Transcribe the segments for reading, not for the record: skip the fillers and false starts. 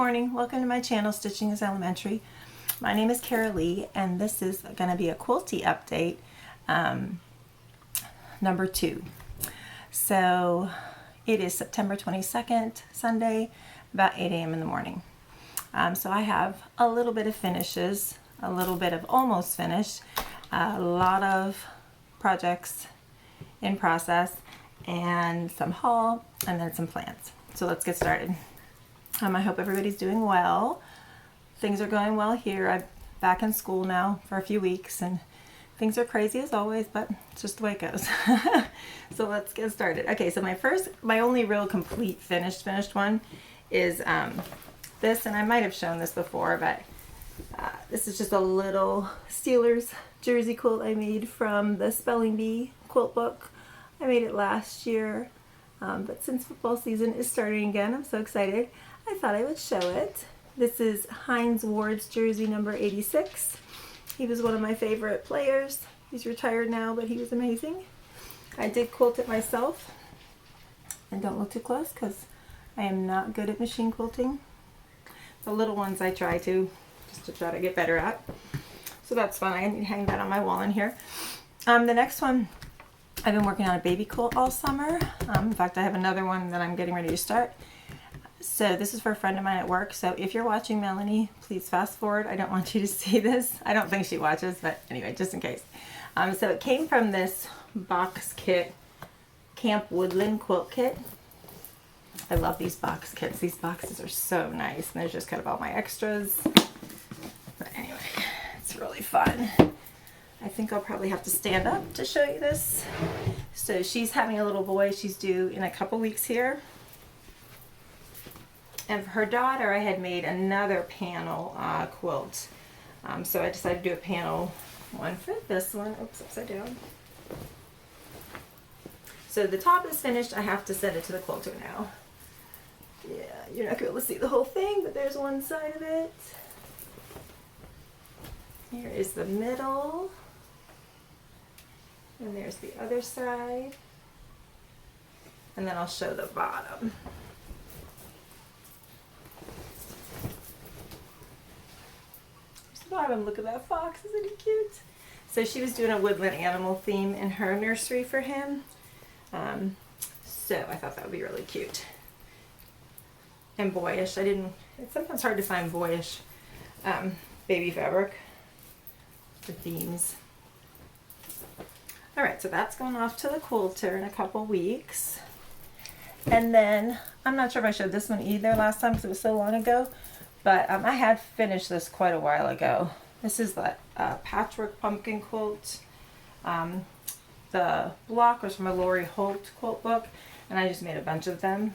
morning. Welcome to my channel, Stitching is Elementary. My name is Cara Lee, and this is going to be a Quilty update, number 2. So it is September 22nd, Sunday, about 8 a.m. in the morning. So I have a little bit of finishes, a little bit of almost finished, a lot of projects in process, and some haul, and then some plans. So let's get started. I hope everybody's doing well. Things are going well here. I'm back in school now for a few weeks, and things are crazy as always, but it's just the way it goes. So let's get started. Okay, so my only real complete finished one is this, and I might have shown this before, but this is just a little Steelers jersey quilt I made from the Spelling Bee quilt book. I made it last year, but since football season is starting again, I'm so excited. I thought I would show it. This is Hines Ward's jersey number 86. He was one of my favorite players. He's retired now, but he was amazing. I did quilt it myself. And don't look too close because I am not good at machine quilting. The little ones I try to, just to try to get better at. So that's fun. I need to hang that on my wall in here. The next one, I've been working on a baby quilt all summer. In fact, I have another one that I'm getting ready to start. So this is for a friend of mine at work. So if you're watching, Melanie, please fast forward. I don't want you to see this. I don't think she watches, but anyway, just in case. So it came from this box kit, Camp Woodland quilt kit. I love these box kits. These boxes are so nice. And there's just kind of all my extras. But anyway, it's really fun. I think I'll probably have to stand up to show you this. So she's having a little boy. She's due in a couple weeks here. And for her daughter, I had made another panel quilt. So I decided to do a panel one for this one. Oops, upside down. So the top is finished. I have to send it to the quilter now. Yeah, you're not going to be able to see the whole thing, but there's one side of it. Here is the middle. And there's the other side. And then I'll show the bottom. Bottom, look at that fox, isn't he cute? So she was doing a woodland animal theme in her nursery for him. So I thought that would be really cute. And boyish. It's sometimes hard to find boyish baby fabric for themes. Alright, so that's going off to the quilter in a couple weeks. And then, I'm not sure if I showed this one either last time because it was so long ago. But I had finished this quite a while ago. This is the patchwork pumpkin quilt. The block was from a Lori Holt quilt book, and I just made a bunch of them.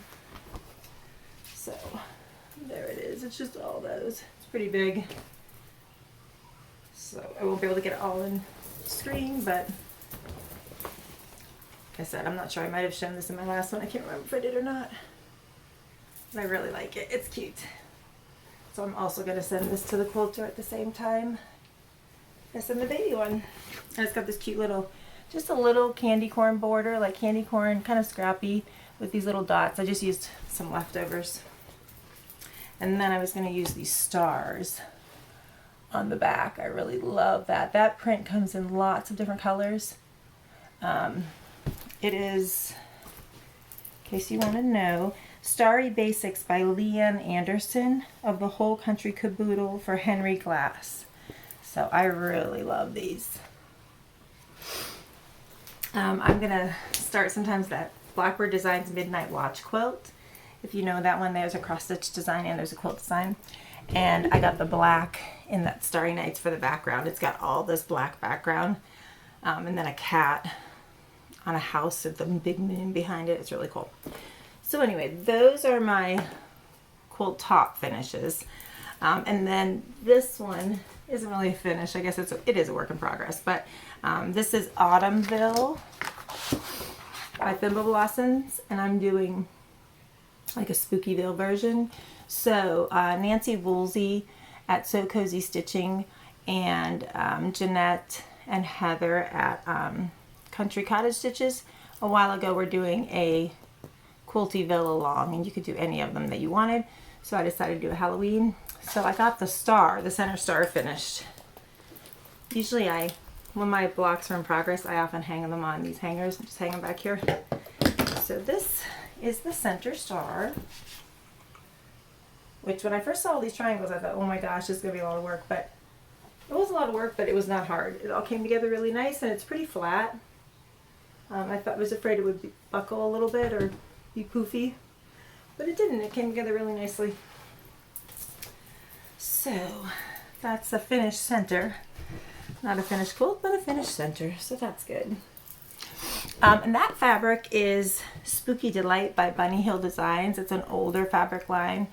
So there it is. It's just all those. It's pretty big. So I won't be able to get it all in screen, but like I said, I'm not sure. I might have shown this in my last one. I can't remember if I did or not. But I really like it. It's cute. So I'm also going to send this to the quilter at the same time as send the baby one. And it's got this cute little, just a little candy corn border, like candy corn, kind of scrappy with these little dots. I just used some leftovers. And then I was going to use these stars on the back. I really love that. That print comes in lots of different colors. It is, in case you want to know, Starry Basics by Leanne Anderson of the Whole Country Caboodle for Henry Glass. So I really love these. I'm going to start sometimes that Blackbird Designs Midnight Watch quilt. If you know that one, there's a cross stitch design and there's a quilt design. And I got the black in that Starry Nights for the background. It's got all this black background. And then a cat on a house with the big moon behind it. It's really cool. So anyway, those are my quilt top finishes. And then this one isn't really a finish. I guess it is a work in progress. But this is Autumnville by Thimble Blossoms. And I'm doing like a Spookyville version. So Nancy Woolsey at So Cozy Stitching and Jeanette and Heather at Country Cottage Stitches a while ago were doing a Quiltyville along, and you could do any of them that you wanted. So I decided to do a Halloween. So I got the star, the center star finished. Usually when my blocks are in progress, I often hang them on these hangers. Just hang them back here. So this is the center star, which when I first saw all these triangles, I thought, oh my gosh, this is going to be a lot of work. But it was a lot of work, but it was not hard. It all came together really nice, and it's pretty flat. I was afraid it would buckle a little bit or be poofy, but it didn't. It came together really nicely. So that's a finished center. Not a finished quilt, but a finished center, so that's good. And that fabric is Spooky Delight by Bunny Hill Designs. It's an older fabric line.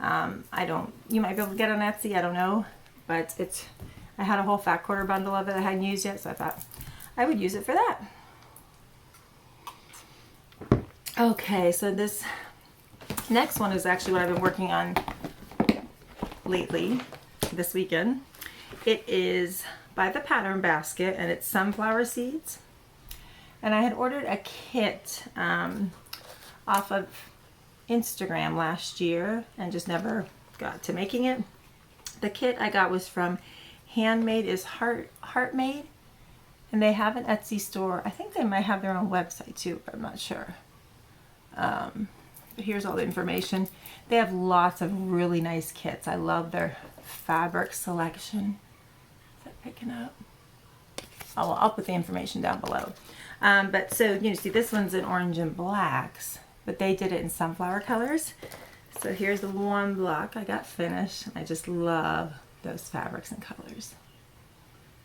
You might be able to get on Etsy, I don't know, but I had a whole fat quarter bundle of it I hadn't used yet, so I thought I would use it for that. Okay, so this next one is actually what I've been working on lately, this weekend. It is by the Pattern Basket, and it's sunflower seeds. And I had ordered a kit off of Instagram last year and just never got to making it. The kit I got was from Handmade is Heart Made, and they have an Etsy store. I think they might have their own website too, but I'm not sure. But here's all the information. They have lots of really nice kits. I love their fabric selection. Is that picking up? Oh, well, I'll put the information down below. But so, you see, this one's in orange and blacks, but they did it in sunflower colors. So here's the one block I got finished. I just love those fabrics and colors.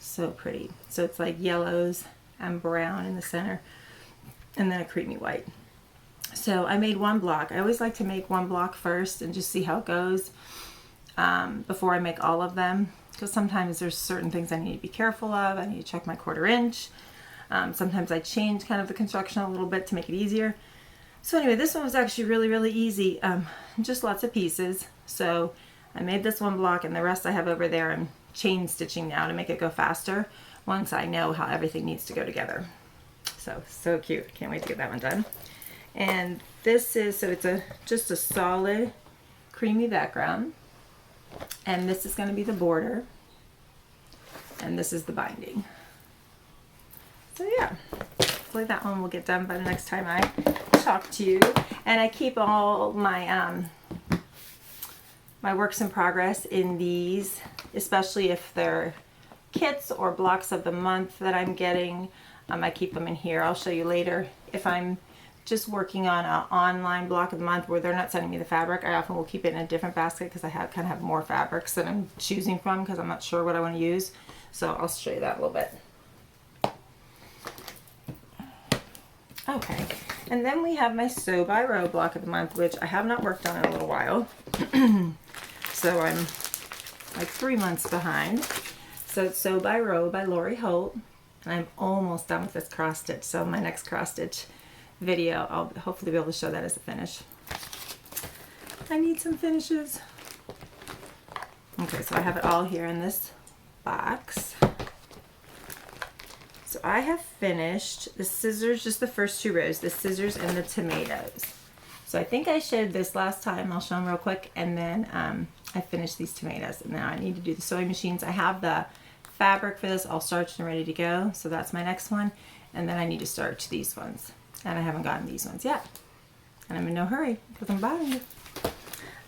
So pretty. So it's like yellows and brown in the center, and then a creamy white. So I made one block. I always like to make one block first and just see how it goes before I make all of them, because sometimes there's certain things I need to be careful of. I need to check my 1/4 inch. Sometimes I change kind of the construction a little bit to make it easier. So anyway, this one was actually really, really easy. Just lots of pieces. So I made this one block, and the rest I have over there. I'm chain stitching now to make it go faster once I know how everything needs to go together. So cute. Can't wait to get that one done. And this is, so it's just a solid creamy background. And this is going to be the border. And this is the binding. So yeah, hopefully that one will get done by the next time I talk to you. And I keep all my my works in progress in these, especially if they're kits or blocks of the month that I'm getting. I keep them in here. I'll show you later. If I'm just working on an online block of the month where they're not sending me the fabric, I often will keep it in a different basket because I kind of have more fabrics that I'm choosing from because I'm not sure what I want to use. So I'll show you that a little bit. Okay, and then we have my Sew by Row block of the month, which I have not worked on in a little while. So I'm like 3 months behind. So it's Sew by Row by Lori Holt, and I'm almost done with this cross stitch. So my next cross stitch video, I'll hopefully be able to show that as a finish. I need some finishes. Okay, so I have it all here in this box. So I have finished the scissors, just the first 2 rows, the scissors and the tomatoes. So I think I showed this last time. I'll show them real quick, and then I finished these tomatoes. And now I need to do the sewing machines. I have the fabric for this all starched and ready to go, so that's my next one. And then I need to starch these ones, and I haven't gotten these ones yet. And I'm in no hurry because I'm buying it.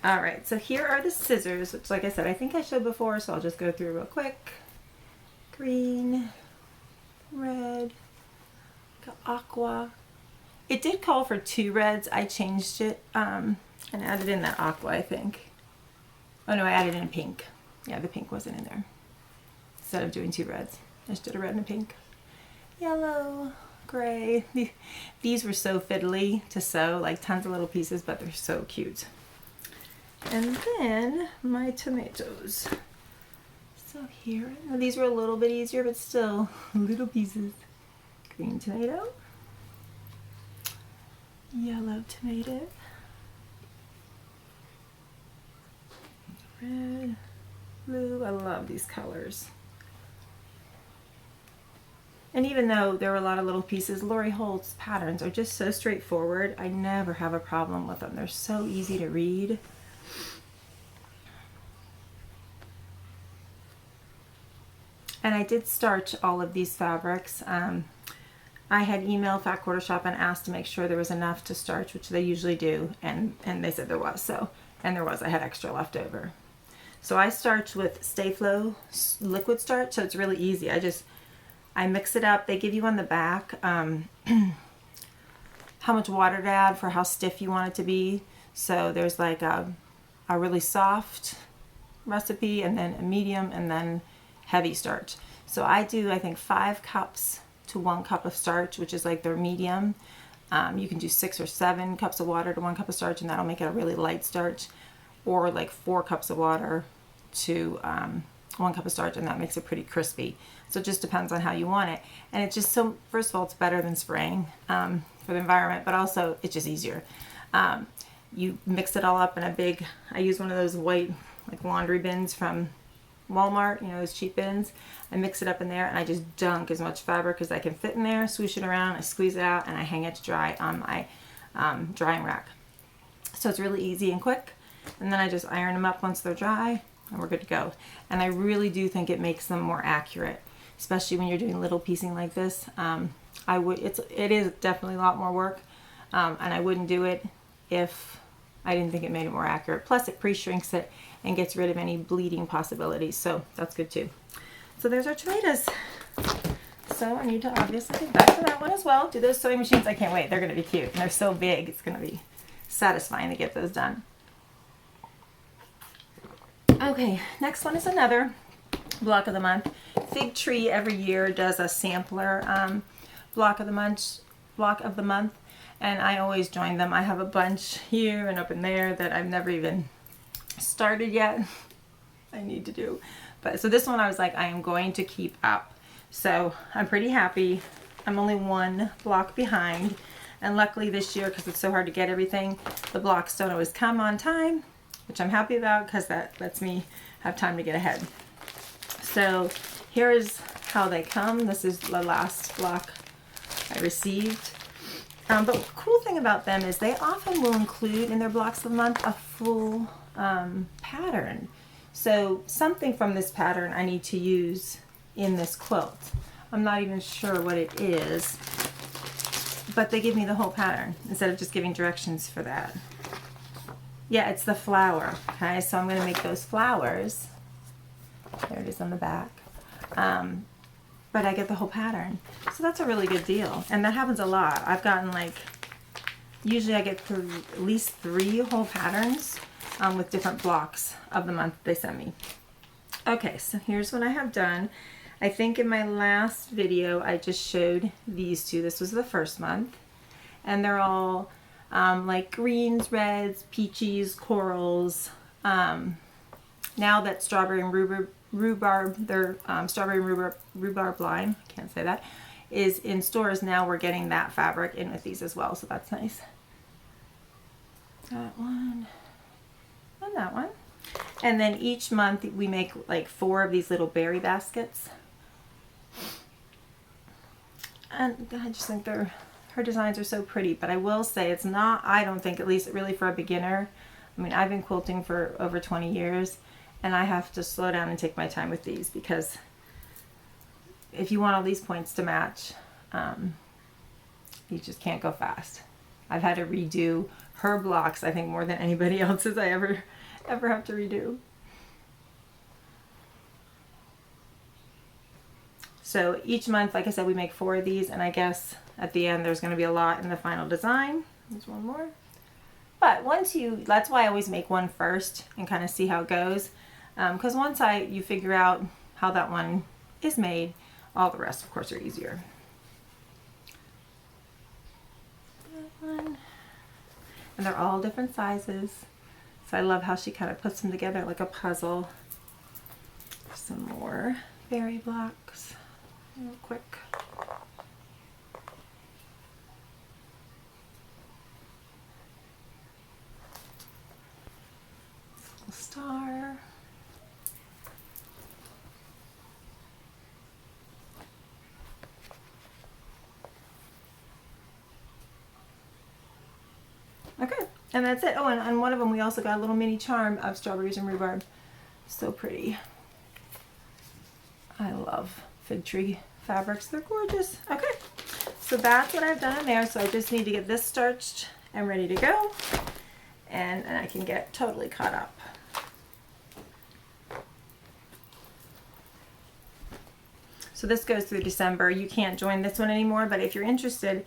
All right, so here are the scissors, which, like I said, I think I showed before, so I'll just go through real quick. Green, red, got aqua. It did call for 2 reds. I changed it and added in that aqua, I think. Oh no, I added in pink. Yeah, the pink wasn't in there. Instead of doing 2 reds, I just did a red and a pink. Yellow, gray. These were so fiddly to sew, like tons of little pieces, but they're so cute. And then my tomatoes. So here, these were a little bit easier, but still little pieces. Green tomato, yellow tomato, red, blue. I love these colors. And even though there were a lot of little pieces, Lori Holt's patterns are just so straightforward. I never have a problem with them. They're so easy to read. And I did starch all of these fabrics. I had emailed Fat Quarter Shop and asked to make sure there was enough to starch, which they usually do, and they said there was. And there was. I had extra left over. So I starch with Stay Flow liquid starch, so it's really easy. I mix it up. They give you on the back how much water to add for how stiff you want it to be. So there's like a really soft recipe, and then a medium, and then heavy starch. So I do, I think, 5 cups to 1 cup of starch, which is like their medium. You can do 6 or 7 cups of water to 1 cup of starch, and that'll make it a really light starch, or like 4 cups of water to 1 cup of starch, and that makes it pretty crispy. So it just depends on how you want it. And it's just so, first of all, it's better than spraying for the environment, but also it's just easier. You mix it all up in a big, I use one of those white like laundry bins from Walmart, you know, those cheap bins. I mix it up in there, and I just dunk as much fabric as I can fit in there, swoosh it around, I squeeze it out, and I hang it to dry on my drying rack. So it's really easy and quick. And then I just iron them up once they're dry, and we're good to go. And I really do think it makes them more accurate, especially when you're doing little piecing like this. It is definitely a lot more work, and I wouldn't do it if I didn't think it made it more accurate. Plus it pre-shrinks it and gets rid of any bleeding possibilities, so that's good too. So there's our tomatoes. So I need to obviously get back to that one as well. Do those sewing machines, I can't wait. They're gonna be cute, and they're so big, it's gonna be satisfying to get those done. Okay, next one is another block of the month. Fig Tree every year does a sampler block of the month, and I always join them. I have a bunch here and up in there that I've never even started yet. I need to do. But so this one I was like, I am going to keep up. So I'm pretty happy. I'm only 1 block behind, and luckily this year, because it's so hard to get everything, the blocks don't always come on time, which I'm happy about because that lets me have time to get ahead. So here is how they come. This is the last block I received. But the cool thing about them is they often will include in their blocks of the month a full pattern. So something from this pattern I need to use in this quilt. I'm not even sure what it is, but they give me the whole pattern instead of just giving directions for that. Yeah, it's the flower. Okay, so I'm going to make those flowers. There it is on the back. But I get the whole pattern. So that's a really good deal. And that happens a lot. I've gotten like, usually I get at least 3 whole patterns with different blocks of the month they send me. Okay, so here's what I have done. I think in my last video I just showed these 2. This was the first month. And they're all like greens, reds, peaches, corals. Now that strawberry and rhubarb, their strawberry and rhubarb line, can't say that, is in stores now. We're getting that fabric in with these as well, so that's nice. That one and that one. And then each month we make like 4 of these little berry baskets. And I just think her designs are so pretty, but I will say it's not, I don't think, at least really for a beginner. I mean, I've been quilting for over 20 years, and I have to slow down and take my time with these, because if you want all these points to match, you just can't go fast. I've had to redo her blocks, I think, more than anybody else's I ever have to redo. So each month, like I said, we make 4 of these, and I guess at the end there's going to be a lot in the final design. There's one more. But that's why I always make one first and kind of see how it goes. Because once you figure out how that one is made, all the rest, of course, are easier. That one. And they're all different sizes. So I love how she kind of puts them together like a puzzle. Some more berry blocks, real quick. Star. Okay, And that's it. Oh, and on one of them we also got a little mini charm of strawberries and rhubarb. So pretty. I love fig tree fabrics. They're gorgeous. Okay, so that's what I've done in there. So I just need to get this starched and ready to go. And I can get totally caught up. So this goes through December. You can't join this one anymore, but if you're interested,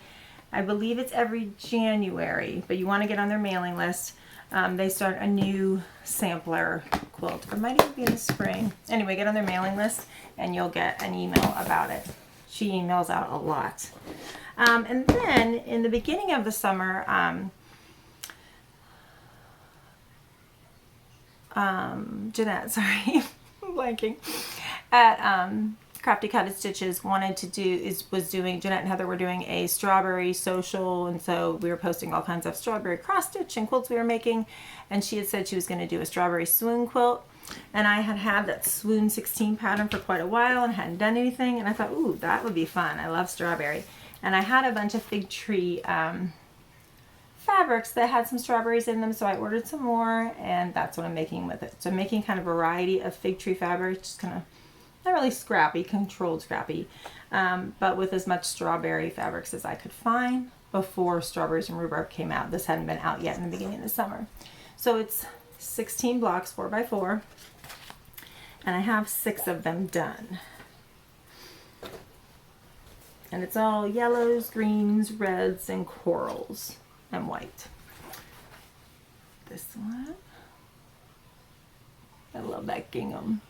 I believe it's every January, but you want to get on their mailing list. They start a new sampler quilt. It might even be in the spring. Anyway, get on their mailing list and you'll get an email about it. She emails out a lot. And then in the beginning of the summer, Jeanette, sorry, I'm blanking, at Crafty Cottage Stitches was doing, Jeanette and Heather were doing a strawberry social, and so we were posting all kinds of strawberry cross stitch and quilts we were making, and she had said she was going to do a strawberry swoon quilt, and I had that swoon 16 pattern for quite a while and hadn't done anything, and I thought, ooh, that would be fun. I love strawberry, and I had a bunch of fig tree fabrics that had some strawberries in them, so I ordered some more, and that's what I'm making with it. So I'm making kind of a variety of fig tree fabrics, just kind of not really scrappy, controlled scrappy, but with as much strawberry fabrics as I could find before strawberries and rhubarb came out. This hadn't been out yet in the beginning of the summer. So it's 16 blocks, 4x4, and I have 6 of them done. And it's all yellows, greens, reds, and corals, and white. This one, I love that gingham.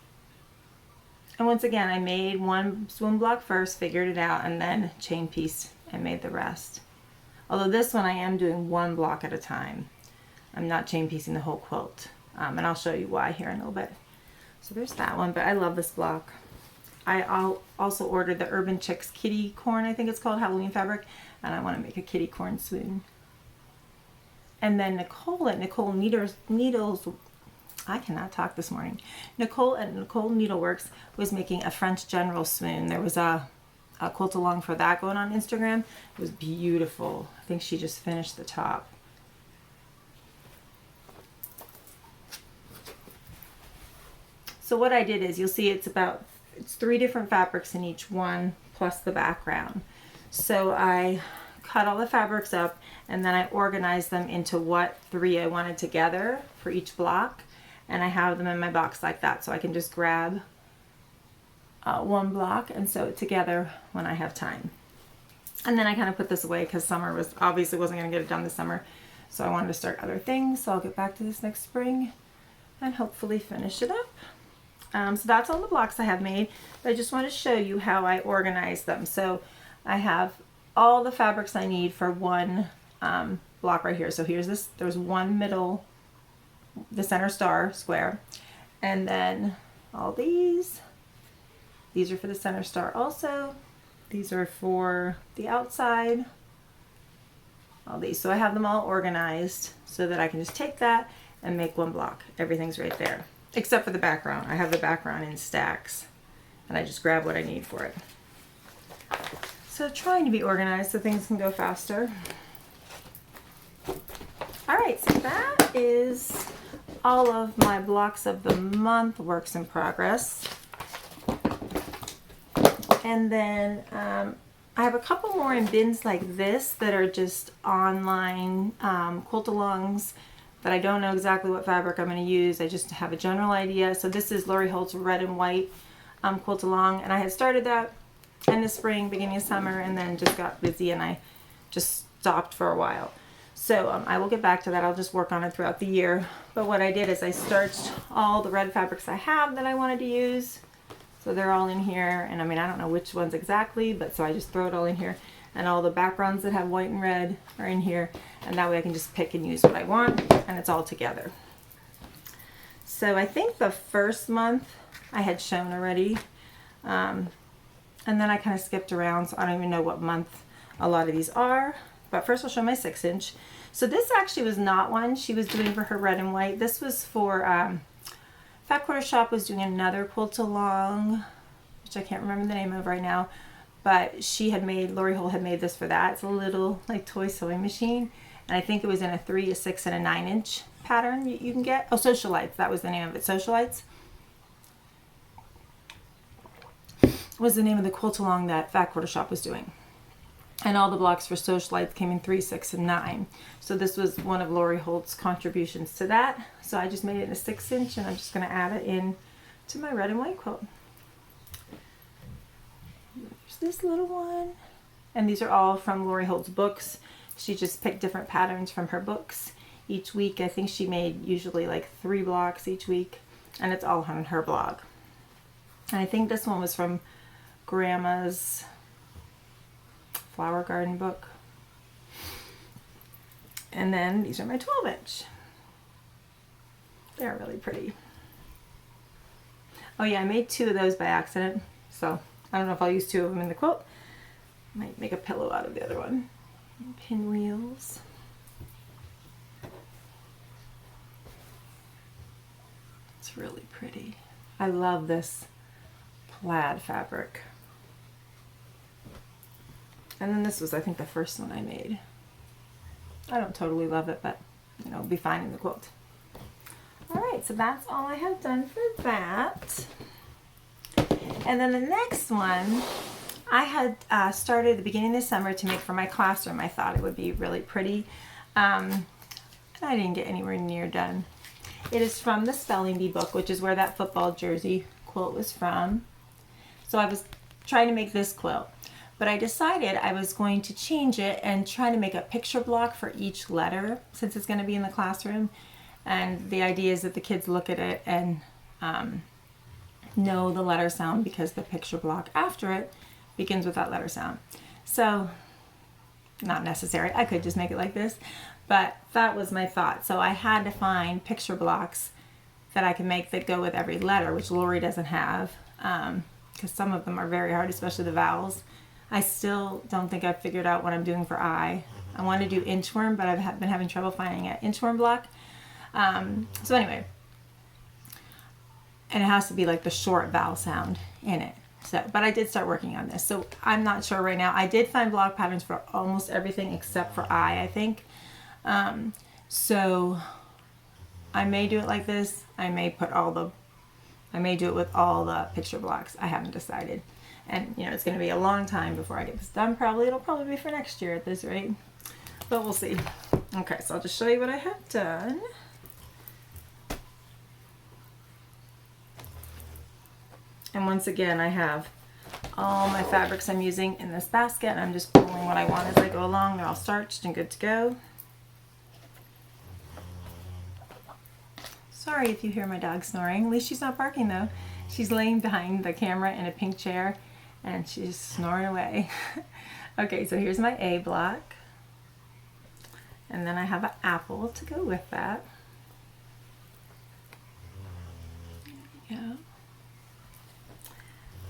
And once again, I made one swoon block first, figured it out, and then chain piece and made the rest. Although this one I am doing one block at a time. I'm not chain piecing the whole quilt. And I'll show you why here in a little bit. So there's that one, but I love this block. I also ordered the Urban Chicks kitty corn, I think it's called, Halloween fabric, and I want to make a kitty corn swoon. And then Nicole at Nicole Needles, I cannot talk this morning. Nicole at Nicole Needleworks was making a French General swoon. There was a quilt along for that going on Instagram. It was beautiful. I think she just finished the top. So what I did is, you'll see it's 3 different fabrics in each one, plus the background. So I cut all the fabrics up, and then I organized them into what 3 I wanted together for each block. And I have them in my box like that, so I can just grab one block and sew it together when I have time. And then I kind of put this away because summer wasn't going to get it done this summer, so I wanted to start other things. So I'll get back to this next spring and hopefully finish it up. So that's all the blocks I have made. But I just want to show you how I organize them. So I have all the fabrics I need for one block right here. So here's this. There's one middle, the center star square, and then all these are for the center star also. These are for the outside, all these. So I have them all organized so that I can just take that and make one block. Everything's right there except for the background. I have the background in stacks and I just grab what I need for it. So trying to be organized so things can go faster. Alright, so that is all of my blocks of the month works in progress. And then I have a couple more in bins like this that are just online quilt-alongs that I don't know exactly what fabric I'm going to use. I just have a general idea. So this is Lori Holt's red and white quilt-along, and I had started that in the spring, beginning of summer, and then just got busy and I just stopped for a while. So I will get back to that. I'll just work on it throughout the year. But what I did is I starched all the red fabrics I have that I wanted to use. So they're all in here. And I mean, I don't know which ones exactly, but so I just throw it all in here. And all the backgrounds that have white and red are in here. And that way I can just pick and use what I want, and it's all together. So I think the first month I had shown already. And then I kind of skipped around, so I don't even know what month a lot of these are. But first I'll show my 6-inch. So this actually was not one she was doing for her red and white. This was for, Fat Quarter Shop was doing another quilt-along, which I can't remember the name of right now. But Lori Holt had made this for that. It's a little like toy sewing machine. And I think it was in a 3, a 6, and a 9-inch pattern you can get. Oh, Socialites, that was the name of it. Socialites was the name of the quilt along that Fat Quarter Shop was doing. And all the blocks for Socialites came in 3, 6, and 9. So this was one of Lori Holt's contributions to that. So I just made it in a 6-inch, and I'm just going to add it in to my red and white quilt. There's this little one. And these are all from Lori Holt's books. She just picked different patterns from her books each week. I think she made usually like 3 blocks each week, and it's all on her blog. And I think this one was from Grandma's Flower Garden book. And then these are my 12-inch. They're really pretty. Oh yeah, I made 2 of those by accident, so I don't know if I'll use 2 of them in the quilt. Might make a pillow out of the other one. Pinwheels. It's really pretty. I love this plaid fabric. And then this was, I think, the first one I made. I don't totally love it, but, you know, it'll be fine in the quilt. All right, so that's all I have done for that. And then the next one, I had started at the beginning of the summer to make for my classroom. I thought it would be really pretty. And I didn't get anywhere near done. It is from the Spelling Bee book, which is where that football jersey quilt was from. So I was trying to make this quilt. But I decided I was going to change it and try to make a picture block for each letter, since it's going to be in the classroom. And the idea is that the kids look at it and know the letter sound, because the picture block after it begins with that letter sound. So, not necessary. I could just make it like this, but that was my thought. So I had to find picture blocks that I can make that go with every letter, which Lori doesn't have, because some of them are very hard, especially the vowels. I still don't think I've figured out what I'm doing for I. I want to do inchworm, but I've been having trouble finding an inchworm block. So anyway, and it has to be like the short vowel sound in it. So, but I did start working on this. So I'm not sure right now. I did find block patterns for almost everything except for I think. So I may do it like this. I may do it with all the picture blocks. I haven't decided. And, you know, it's going to be a long time before I get this done. It'll probably be for next year at this rate. But we'll see. Okay, so I'll just show you what I have done. And once again, I have all my fabrics I'm using in this basket. And I'm just pulling what I want as I go along. They're all starched and good to go. Sorry if you hear my dog snoring. At least she's not barking though. She's laying behind the camera in a pink chair and she's snoring away. Okay, so here's my A block. And then I have an apple to go with that. There we go.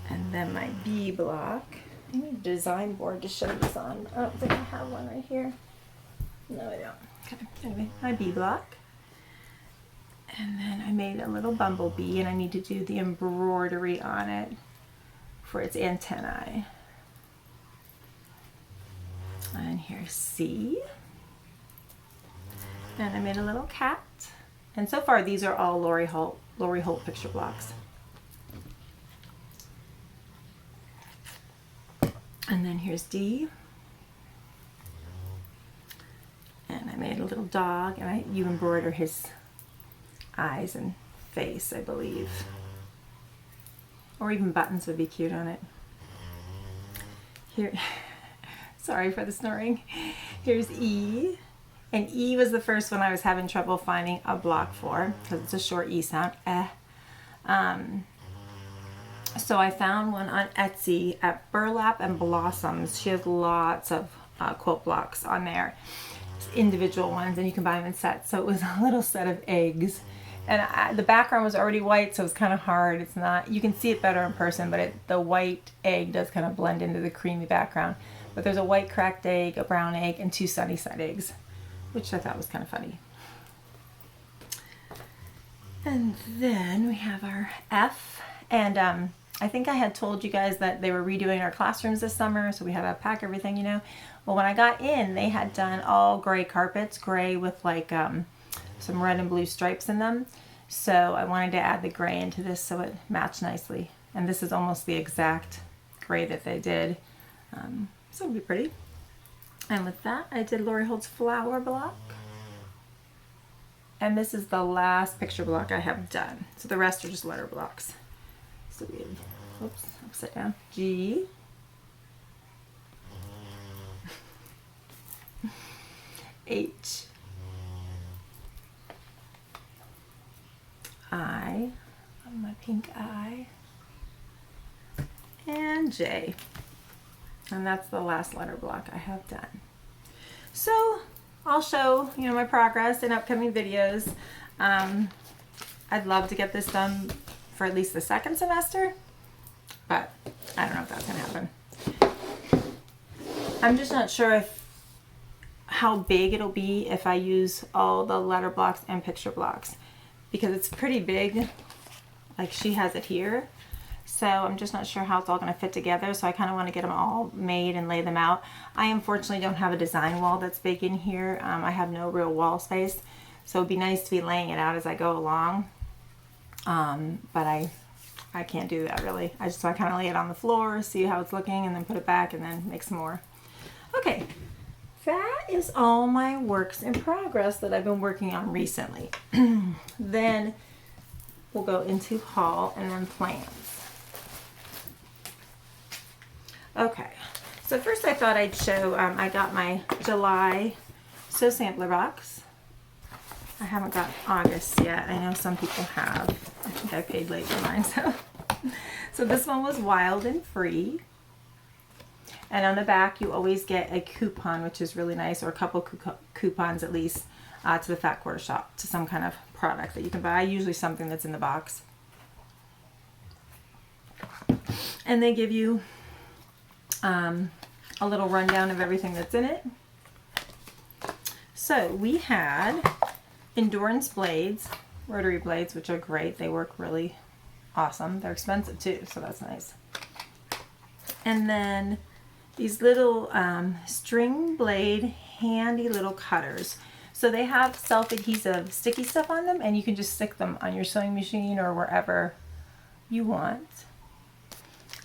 And then my B block. I need a design board to show this on. I don't think I have one right here. No, I don't. Okay, anyway, my B block. And then I made a little bumblebee, and I need to do the embroidery on it for its antennae. And here's C. And I made a little cat. And so far, these are all Lori Holt picture blocks. And then here's D. And I made a little dog, and you embroider his eyes and face, I believe. Or even buttons would be cute on it. Here, sorry for the snoring. Here's E. And E was the first one I was having trouble finding a block for, because it's a short E sound. So I found one on Etsy at Burlap and Blossoms. She has lots of quilt blocks on there, individual ones, and you can buy them in sets. So it was a little set of eggs. And the background was already white, so it was kind of hard. It's not, you can see it better in person, but the white egg does kind of blend into the creamy background. But there's a white cracked egg, a brown egg, and 2 sunny side eggs, which I thought was kind of funny. And then we have our F, and I think I had told you guys that they were redoing our classrooms this summer, so we had to pack everything, you know. Well, when I got in, they had done all gray carpets, gray with like some red and blue stripes in them. So I wanted to add the gray into this so it matched nicely. And this is almost the exact gray that they did. So it'll be pretty. And with that, I did Lori Holt's flower block. And this is the last picture block I have done. So the rest are just letter blocks. So we have, oops, upside down, G, H, I, my pink I, and J. And that's the last letter block I have done. So I'll show, you know, my progress in upcoming videos. I'd love to get this done for at least the second semester, but I don't know if that's gonna happen. I'm just not sure how big it'll be if I use all the letter blocks and picture blocks, because it's pretty big, like she has it here. So I'm just not sure how it's all going to fit together. So I kind of want to get them all made and lay them out. I unfortunately don't have a design wall that's big in here. I have no real wall space. So it'd be nice to be laying it out as I go along. But I can't do that really. I kind of lay it on the floor, see how it's looking, and then put it back and then make some more. Okay, that is all my works in progress that I've been working on recently. Then we'll go into haul and then plans. Okay, so first I thought I'd show, I got my July sew sampler box. I haven't got August yet. I know some people have. I think I paid late for mine. So this one was wild and free. And on the back you always get a coupon, which is really nice, or a couple coupons at least, to the Fat Quarter Shop, to some kind of product that you can buy, usually something that's in the box. And they give you a little rundown of everything that's in it. So we had endurance blades, rotary blades, which are great. They work really awesome. They're expensive too, so that's nice. And then these little string blade handy little cutters. So they have self-adhesive sticky stuff on them, and you can just stick them on your sewing machine or wherever you want.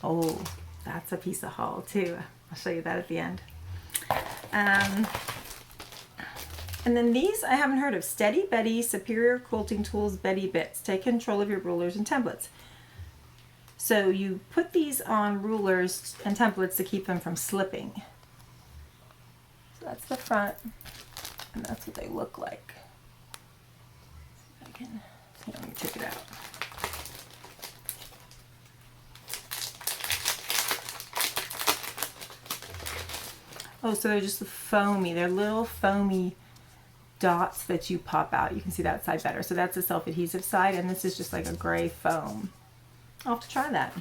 Oh, that's a piece of haul too. I'll show you that at the end. And then these I haven't heard of. Steady Betty Superior Quilting Tools Betty Bits. Take control of your rulers and templates. So you put these on rulers and templates to keep them from slipping. So that's the front, and that's what they look like. I can, here, let me take it out. Oh, so they're just foamy. They're little foamy dots that you pop out. You can see that side better. So that's the self-adhesive side, and this is just like a gray foam. I'll have to try that.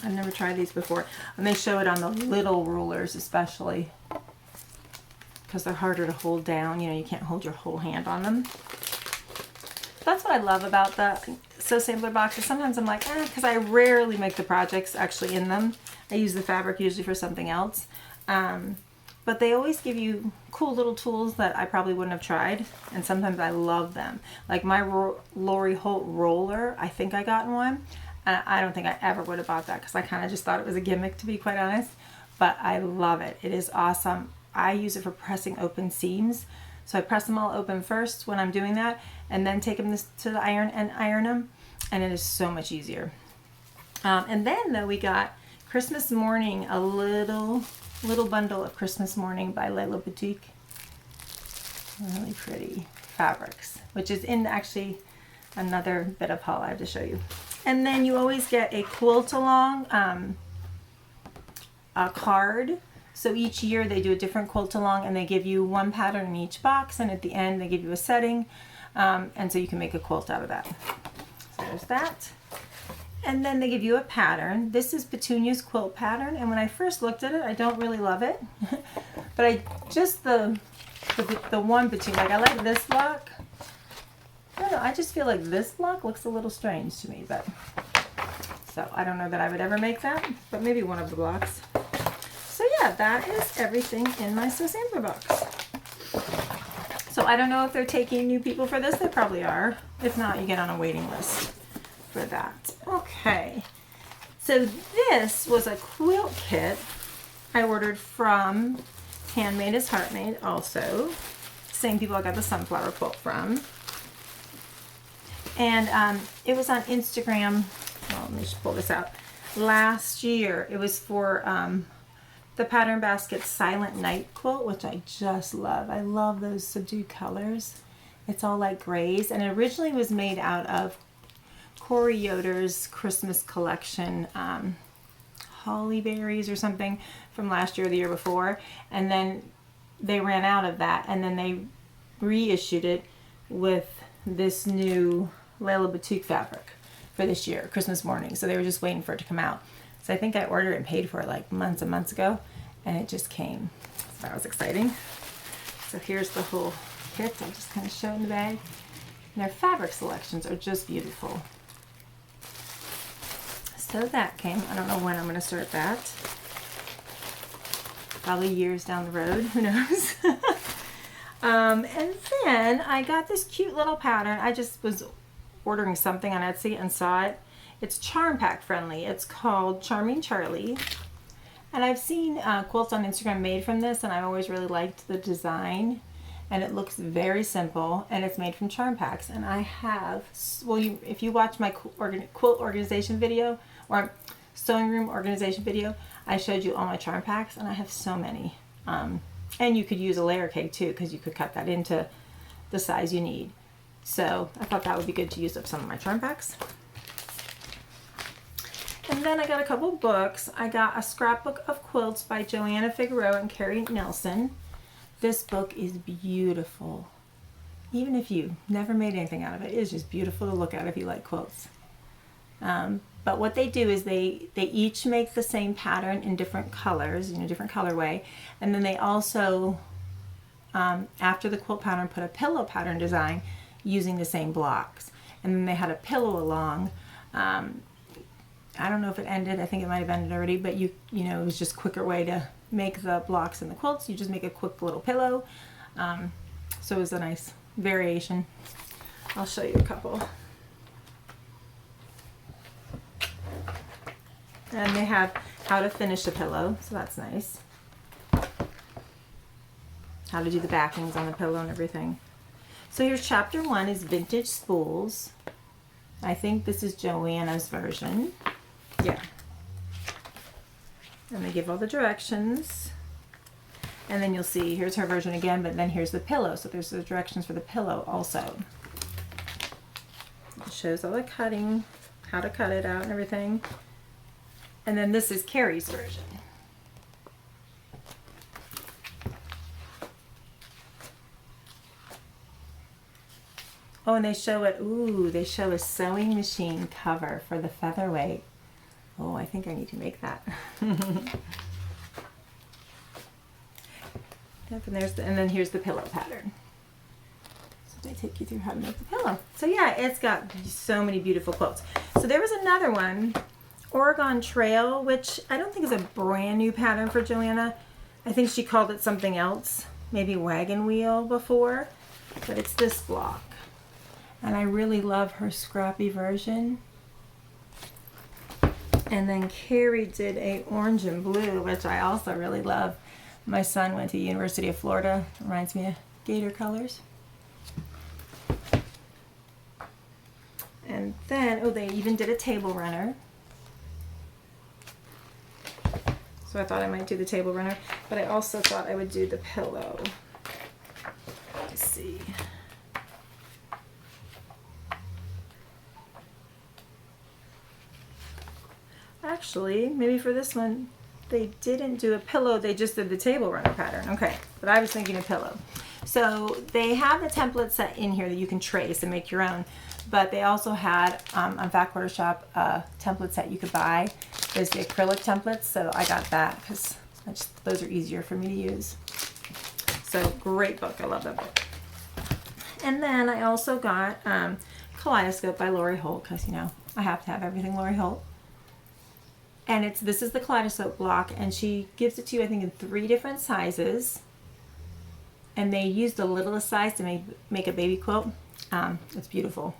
I've never tried these before. And they show it on the little rulers especially, because they're harder to hold down. You know, you can't hold your whole hand on them. That's what I love about the sew sampler boxes. Sometimes I'm like, because I rarely make the projects actually in them. I use the fabric usually for something else. But they always give you cool little tools that I probably wouldn't have tried, and sometimes I love them. Like my Lori Holt roller, I think I got one, and I don't think I ever would have bought that because I kind of just thought it was a gimmick, to be quite honest, but I love it. It is awesome. I use it for pressing open seams. So I press them all open first when I'm doing that, and then take them to the iron and iron them, and it is so much easier. And then though, we got Christmas Morning, a little bundle of Christmas Morning by Layla Boutique. Really pretty fabrics, which is in actually another bit of haul I have to show you. And then you always get a quilt along a card. So each year they do a different quilt along, and they give you one pattern in each box, and at the end they give you a setting, and so you can make a quilt out of that. So there's that. And then they give you a pattern. This is Petunia's quilt pattern, and when I first looked at it, I don't really love it. But I just the one Petunia, like I like this block. I don't know, I just feel like this block looks a little strange to me, but So I don't know that I would ever make that, but maybe one of the blocks. So yeah, that is everything in my Sew Sampler box. So I don't know if they're taking new people for this. They probably are. If not, you get on a waiting list for that. Okay. So this was a quilt kit I ordered from Handmade is Heart Made also. Same people I got the sunflower quilt from. And it was on Instagram. Well, let me just pull this out. Last year, it was for the Pattern Basket Silent Night quilt, which I just love. I love those subdued colors. It's all like grays, and it originally was made out of Corey Yoder's Christmas collection, Holly Berries or something from last year or the year before, and then they ran out of that, and then they reissued it with this new Layla Boutique fabric for this year, Christmas morning. So they were just waiting for it to come out. So I think I ordered it and paid for it like months and months ago, and it just came. So that was exciting. So here's the whole kit. I'll just kind of show in the bag. And their fabric selections are just beautiful. So that came. I don't know when I'm going to start that. Probably years down the road. Who knows? And then I got this cute little pattern. I just was ordering something on Etsy and saw it. It's Charm Pack friendly. It's called Charming Charlie. And I've seen quilts on Instagram made from this, and I've always really liked the design. And it looks very simple, and it's made from charm packs. And I have, well, if you watch my quilt organization video, or sewing room organization video, I showed you all my charm packs, and I have so many. And you could use a layer cake too, because you could cut that into the size you need. So I thought that would be good to use up some of my charm packs. And then I got a couple books. I got a scrapbook of quilts by Joanna Figueroa and Carrie Nelson. This book is beautiful. Even if you never made anything out of it, it is just beautiful to look at if you like quilts. But what they do is they each make the same pattern in different colors, different colorway. And then they also, after the quilt pattern, put a pillow pattern design using the same blocks. And then they had a pillow along. I don't know if it ended. I think it might have ended already, but it was just a quicker way to make the blocks in the quilts. You just make a quick little pillow. So it was a nice variation. I'll show you a couple. And they have how to finish a pillow, so that's nice. How to do the backings on the pillow and everything. So here's chapter 1 is vintage spools. I think this is Joanna's version. Yeah. And they give all the directions. And then you'll see, here's her version again, but then here's the pillow. So there's the directions for the pillow also. It shows all the cutting, how to cut it out and everything. And then this is Carrie's version. Oh, and they show it, ooh, they show a sewing machine cover for the featherweight. Oh, I think I need to make that. Yep, and then here's the pillow pattern. So they take you through how to make the pillow. So yeah, it's got so many beautiful quilts. So there was another one, Oregon Trail, which I don't think is a brand new pattern for Joanna. I think she called it something else, maybe wagon wheel before, but it's this block. And I really love her scrappy version. And then Carrie did a orange and blue, which I also really love. My son went to the University of Florida. Reminds me of Gator colors. And then, oh, they even did a table runner. So I thought I might do the table runner, but I also thought I would do the pillow. Let's see. Actually, maybe for this one, they didn't do a pillow, they just did the table runner pattern. Okay, but I was thinking a pillow. So they have the template set in here that you can trace and make your own, but they also had on Fat Quarter Shop a template set you could buy. There's the acrylic templates, so I got that because those are easier for me to use. So great book, I love that book. And then I also got Kaleidoscope by Lori Holt because, I have to have everything Lori Holt. And this is the kaleidoscope block, and she gives it to you, I think, in 3 different sizes. And they use the littlest size to make a baby quilt. It's beautiful.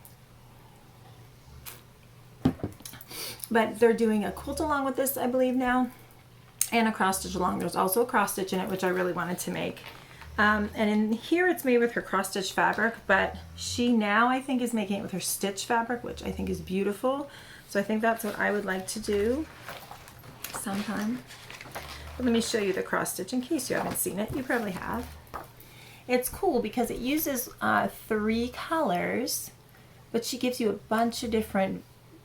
But they're doing a quilt along with this, I believe now, and a cross stitch along. There's also a cross stitch in it, which I really wanted to make. And in here it's made with her cross stitch fabric, but she now I think is making it with her stitch fabric, which I think is beautiful. So I think that's what I would like to do sometime. But let me show you the cross stitch in case you haven't seen it. You probably have. It's cool because it uses 3 colors, but she gives you a bunch of different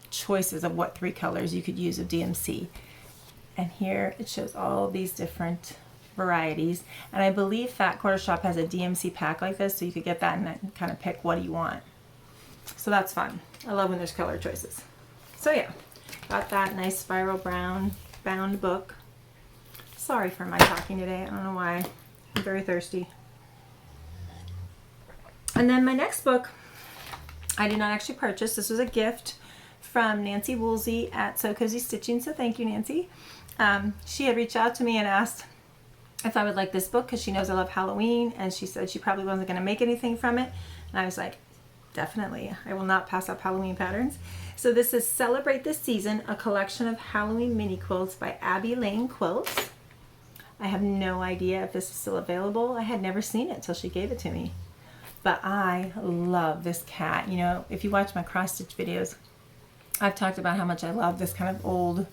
choices of what 3 colors you could use of DMC. And here it shows all these different varieties. And I believe Fat Quarter Shop has a DMC pack like this, so you could get that and then kind of pick what do you want. So that's fun. I love when there's color choices. So yeah, got that nice spiral brown bound book. Sorry for my talking today. I don't know why. I'm very thirsty. And then my next book, I did not actually purchase. This was a gift from Nancy Woolsey at So Cozy Stitching. So thank you, Nancy. She had reached out to me and asked if I would like this book because she knows I love Halloween, and she said she probably wasn't going to make anything from it. And I was like, definitely. I will not pass up Halloween patterns. So this is Celebrate This Season, a collection of Halloween mini quilts by Abby Lane Quilts. I have no idea if this is still available. I had never seen it till she gave it to me. But I love this cat. You know, if you watch my cross stitch videos, I've talked about how much I love this kind of old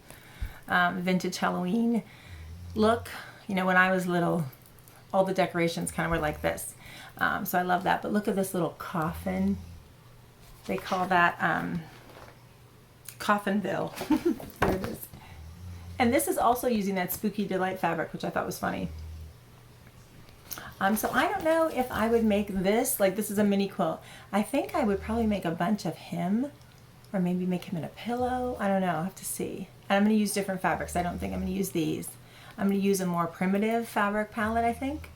vintage Halloween look. You know, when I was little, all the decorations kind of were like this. So I love that. But look at this little coffin. They call that Coffinville. There it is. And this is also using that Spooky Delight fabric, which I thought was funny. So I don't know if I would make this, like this is a mini quilt. I think I would probably make a bunch of him, or maybe make him in a pillow. I don't know, I'll have to see. And I'm going to use different fabrics. I don't think I'm going to use these. I'm going to use a more primitive fabric palette, I think.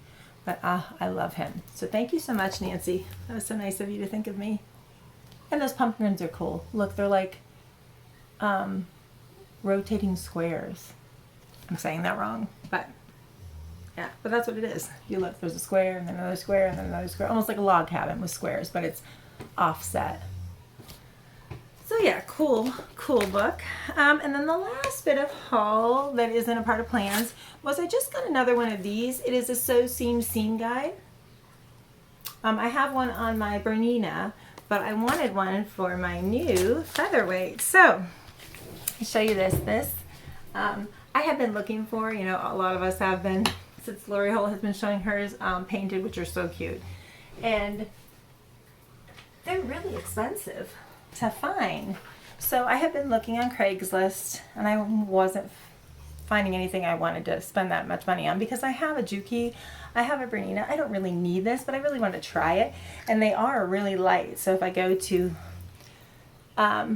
But I love him. So thank you so much, Nancy. That was so nice of you to think of me. And those pumpkins are cool. Look, they're like rotating squares. I'm saying that wrong, but yeah, but that's what it is. You look, there's a square and then another square and then another square, almost like a log cabin with squares, but it's offset. So yeah, cool book. And then the last bit of haul that isn't a part of plans was I just got another one of these. It is a Sew Seam Seam Guide. I have one on my Bernina, but I wanted one for my new featherweight. So I'll show you this. I have been looking for, you know, a lot of us have been, since Lori Hull has been showing hers painted, which are so cute. And they're really expensive to find. So I have been looking on Craigslist, and I wasn't finding anything I wanted to spend that much money on because I have a Juki, I have a Bernina. I don't really need this, but I really want to try it. And they are really light. So if I go to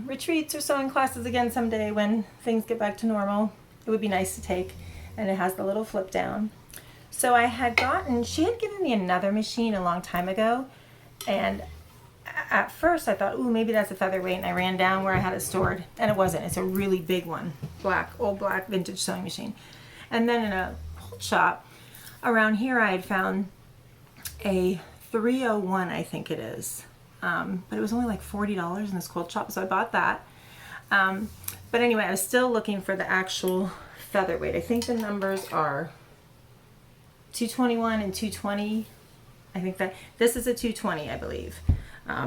retreats or sewing classes again someday when things get back to normal, it would be nice to take. And it has the little flip down. So I had gotten, she had given me another machine a long time ago, and at first I thought, ooh, maybe that's a featherweight, and I ran down where I had it stored, and it wasn't. It's a really big one, old black vintage sewing machine. And then in a quilt shop around here I had found a 301, I think it is, but it was only like $40 in this quilt shop, so I bought that. But anyway, I was still looking for the actual featherweight. I think the numbers are 221 and 220. I think that this is a 220, I believe.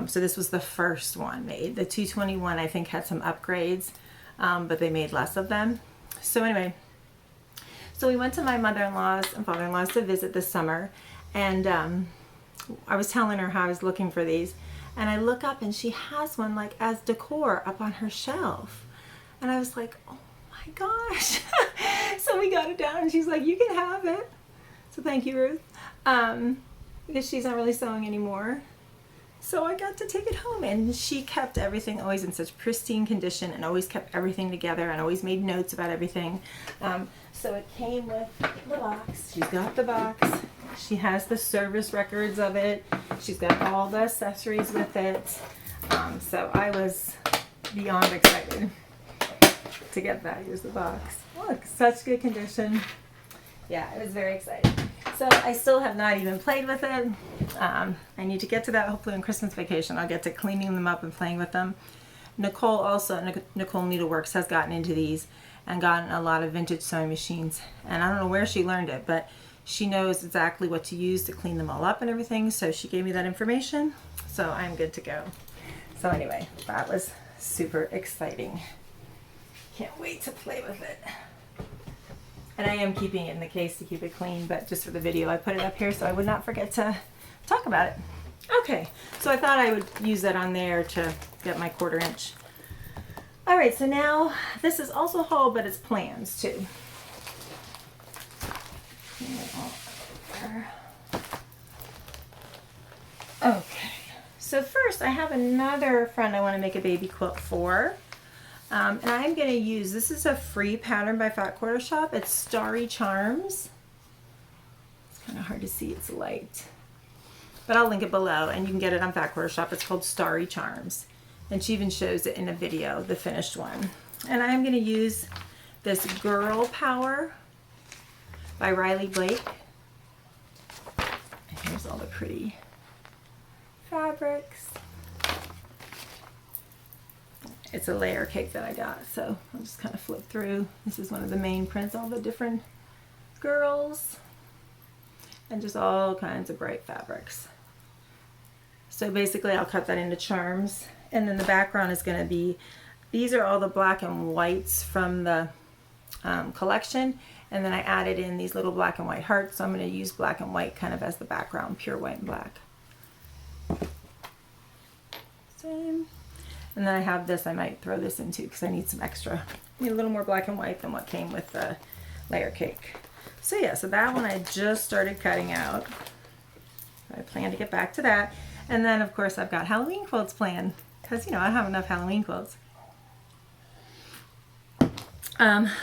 So this was the first one made. The 221 I think had some upgrades, but they made less of them. So anyway, so we went to my mother-in-law's and father-in-law's to visit this summer, and I was telling her how I was looking for these, and I look up and she has one like as decor up on her shelf, and I was like, oh my gosh. So we got it down and she's like, you can have it. So thank you, Ruth, because she's not really sewing anymore. So I got to take it home, and she kept everything always in such pristine condition and always kept everything together and always made notes about everything. So it came with the box. She's got the box. She has the service records of it. She's got all the accessories with it. So I was beyond excited. to get that. Here's the box. Look, such good condition. Yeah, it was very exciting. So I still have not even played with it. I need to get to that hopefully on Christmas vacation. I'll get to cleaning them up and playing with them. Nicole also, Nicole Needleworks, has gotten into these and gotten a lot of vintage sewing machines. And I don't know where she learned it, but she knows exactly what to use to clean them all up and everything. So she gave me that information. So I'm good to go. So anyway, that was super exciting. Can't wait to play with it. And I am keeping it in the case to keep it clean, but just for the video, I put it up here so I would not forget to talk about it. Okay, so I thought I would use that on there to get my 1/4 inch. All right, so now this is also haul, but it's plans too. Okay, so first I have another friend I want to make a baby quilt for. And I'm going to use, this is a free pattern by Fat Quarter Shop. It's Starry Charms. It's kind of hard to see, it's light. But I'll link it below and you can get it on Fat Quarter Shop. It's called Starry Charms. And she even shows it in a video, the finished one. And I'm going to use this Girl Power by Riley Blake. And here's all the pretty fabrics. It's a layer cake that I got, so I'll just kind of flip through. This is one of the main prints, all the different girls, and just all kinds of bright fabrics. So basically I'll cut that into charms, and then the background is going to be, these are all the black and whites from the collection, and then I added in these little black and white hearts, so I'm going to use black and white kind of as the background, pure white and black. Same. And then I have this, I might throw this into because I need some extra. I need a little more black and white than what came with the layer cake. So yeah, so that one I just started cutting out. I plan to get back to that. And then of course I've got Halloween quilts planned because you know I have enough Halloween quilts.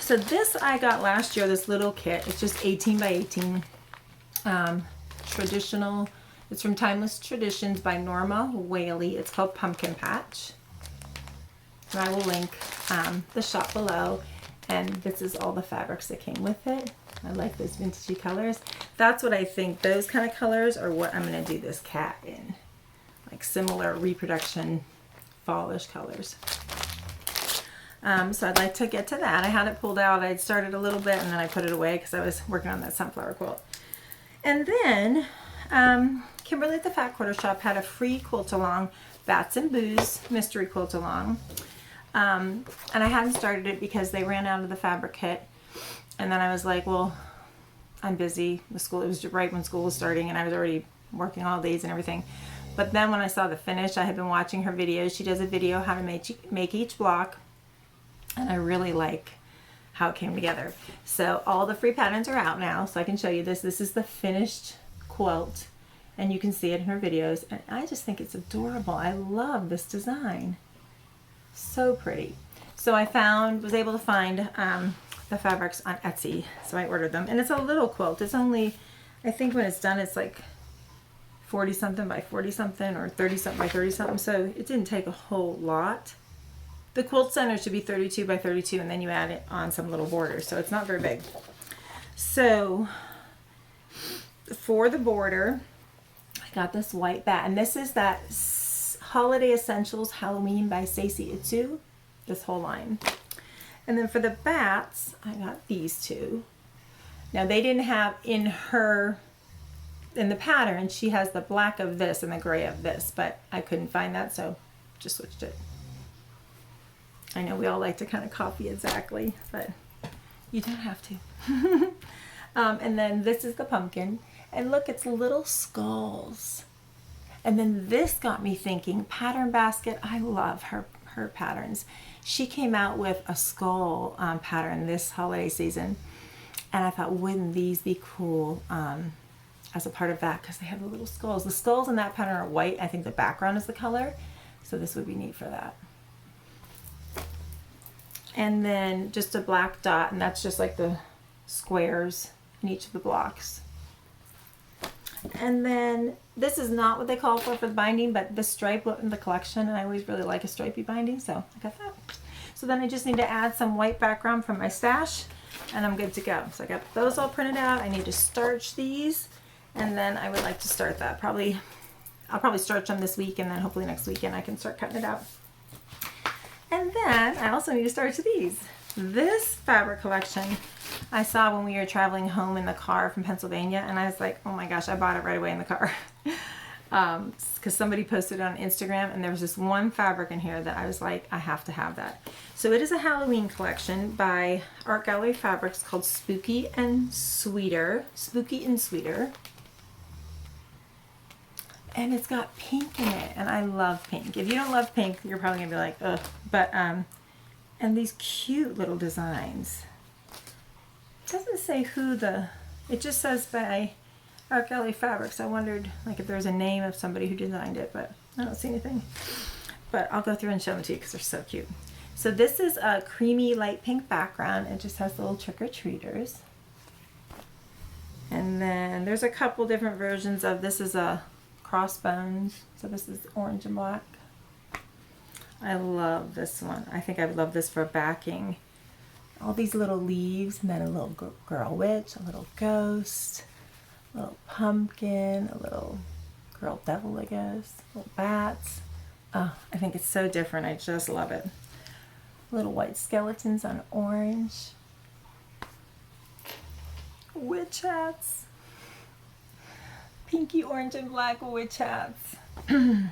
So this I got last year, this little kit. It's just 18 by 18. Traditional. It's from Timeless Traditions by Norma Whaley. It's called Pumpkin Patch. And I will link the shop below, and this is all the fabrics that came with it. I like those vintagey colors. That's what I think, those kind of colors are what I'm going to do this cat in. Like similar reproduction fallish colors. So I'd like to get to that. I had it pulled out. I'd started a little bit and then I put it away because I was working on that sunflower quilt. And then Kimberly at the Fat Quarter Shop had a free quilt along, Bats and Booze mystery quilt along. And I hadn't started it because they ran out of the fabric kit. And then I was like, well, I'm busy with school. It was right when school was starting and I was already working all days and everything. But then when I saw the finish, I had been watching her videos. She does a video how to make each block. And I really like how it came together. So all the free patterns are out now, so I can show you this. This is the finished quilt. And you can see it in her videos. And I just think it's adorable. I love this design. So pretty. So I was able to find the fabrics on Etsy. So I ordered them. And it's a little quilt. It's only, I think when it's done, it's like 40 something by 40 something or 30 something by 30 something. So it didn't take a whole lot. The quilt center should be 32 by 32 and then you add it on some little borders. So it's not very big. So for the border, I got this white bat, and this is that Holiday Essentials Halloween by Stacey Itsu, this whole line. And then for the bats, I got these two. Now they didn't have in the pattern, she has the black of this and the gray of this, but I couldn't find that, so just switched it. I know we all like to kind of copy exactly, but you don't have to. And then this is the pumpkin. And look, it's little skulls. And then this got me thinking, Pattern Basket, I love her patterns. She came out with a skull pattern this holiday season. And I thought, wouldn't these be cool as a part of that? Because they have the little skulls. The skulls in that pattern are white. I think the background is the color. So this would be neat for that. And then just a black dot, and that's just like the squares in each of the blocks. And then this is not what they call for the binding, but the stripe in the collection, and I always really like a stripey binding, so I got that. So then I just need to add some white background from my stash and I'm good to go. So I got those all printed out. I need to starch these and then I would like to start that. I'll probably starch them this week and then hopefully next weekend I can start cutting it out. And then I also need to starch these. This fabric collection I saw when we were traveling home in the car from Pennsylvania and I was like, oh my gosh, I bought it right away in the car. Because somebody posted it on Instagram and there was this one fabric in here that I was like, I have to have that. So it is a Halloween collection by Art Gallery Fabrics called Spooky and Sweeter. Spooky and Sweeter. And it's got pink in it and I love pink. If you don't love pink, you're probably gonna be like, ugh. But, and these cute little designs. It doesn't say who it just says by Art Gallery Fabrics. I wondered like if there's a name of somebody who designed it, but I don't see anything. But I'll go through and show them to you because they're so cute. So this is a creamy light pink background. It just has little trick-or-treaters. And then there's a couple different versions of this. Is a crossbones. So this is orange and black. I love this one. I think I would love this for backing. All these little leaves and then a little girl witch, a little ghost, a little pumpkin, a little girl devil, I guess, little bats. Oh, I think it's so different. I just love it. Little white skeletons on orange. Witch hats. Pinky orange and black witch hats. And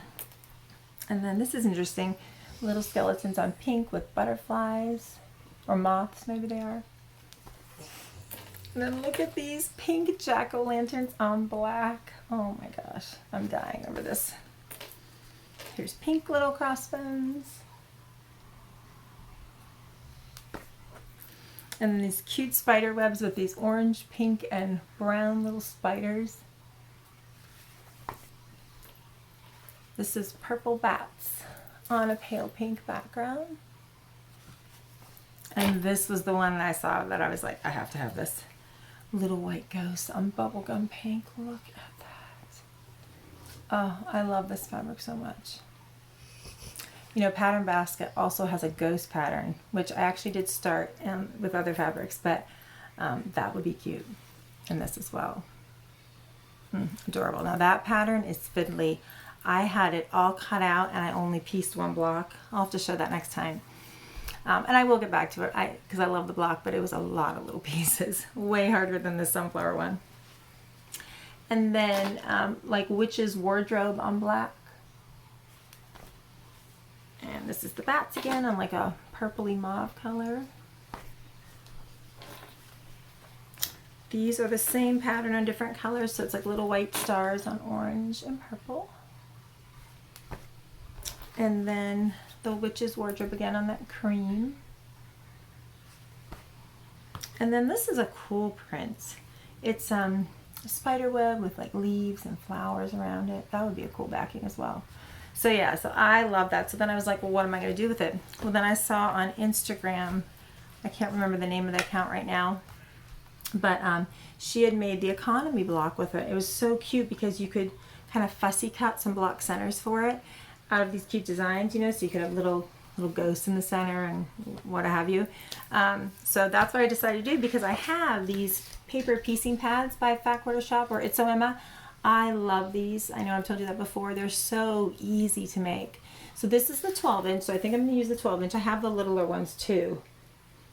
then this is interesting. Little skeletons on pink with butterflies. Or moths, maybe they are. And then look at these pink jack-o'-lanterns on black. Oh my gosh, I'm dying over this. Here's pink little crossbones. And then these cute spider webs with these orange, pink, and brown little spiders. This is purple bats on a pale pink background. And this was the one that I saw that I was like, I have to have this. Little white ghost on bubblegum pink. Look at that. Oh, I love this fabric so much. You know, Pattern Basket also has a ghost pattern, which I actually did start with other fabrics, but that would be cute in this as well. Adorable. Now that pattern is fiddly. I had it all cut out and I only pieced one block. I'll have to show that next time. And I will get back to it because I love the block, but it was a lot of little pieces. Way harder than the sunflower one. And then like Witch's Wardrobe on black. And this is the bats again on like a purpley mauve color. These are the same pattern on different colors, so it's like little white stars on orange and purple. And then the Witch's Wardrobe again on that cream. And then this is a cool print. It's a spider web with like leaves and flowers around it. That would be a cool backing as well. So yeah, so I love that. So then I was like, well, what am I going to do with it? Well, then I saw on Instagram, I can't remember the name of the account right now, but she had made the economy block with it. It was so cute because you could kind of fussy cut some block centers for it out of these cute designs, you know, so you could have little ghosts in the center and what have you. So that's what I decided to do because I have these paper piecing pads by Fat Quarter Shop or It's So Emma. I love these. I know I've told you that before. They're so easy to make. So this is the 12 inch, so I think I'm going to use the 12 inch. I have the littler ones too.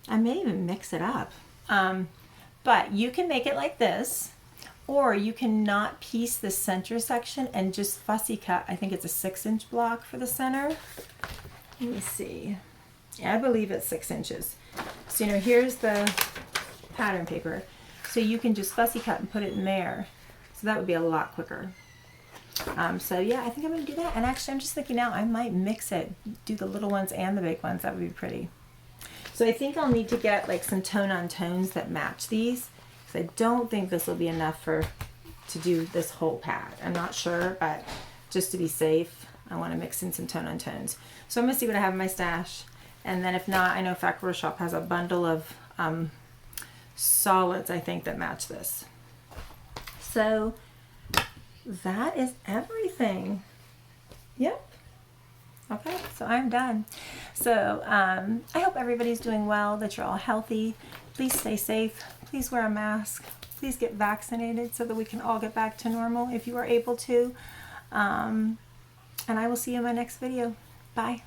I may even mix it up. But you can make it like this, or you can not piece the center section and just fussy cut. I think it's a 6-inch block for the center. Let me see. Yeah, I believe it's 6 inches. So, you know, here's the pattern paper. So you can just fussy cut and put it in there. So that would be a lot quicker. So yeah, I think I'm going to do that. And actually, I'm just thinking now, I might mix it. Do the little ones and the big ones. That would be pretty. So I think I'll need to get like some tone-on tones that match these. Because I don't think this will be enough to do this whole pad. I'm not sure, but just to be safe, I want to mix in some tone-on tones. So I'm going to see what I have in my stash. And then if not, I know Fat Quarter Shop has a bundle of solids, I think, that match this. So that is everything. Yep. Okay, so I'm done. So I hope everybody's doing well, that you're all healthy. Please stay safe. Please wear a mask. Please get vaccinated so that we can all get back to normal if you are able to. And I will see you in my next video. Bye.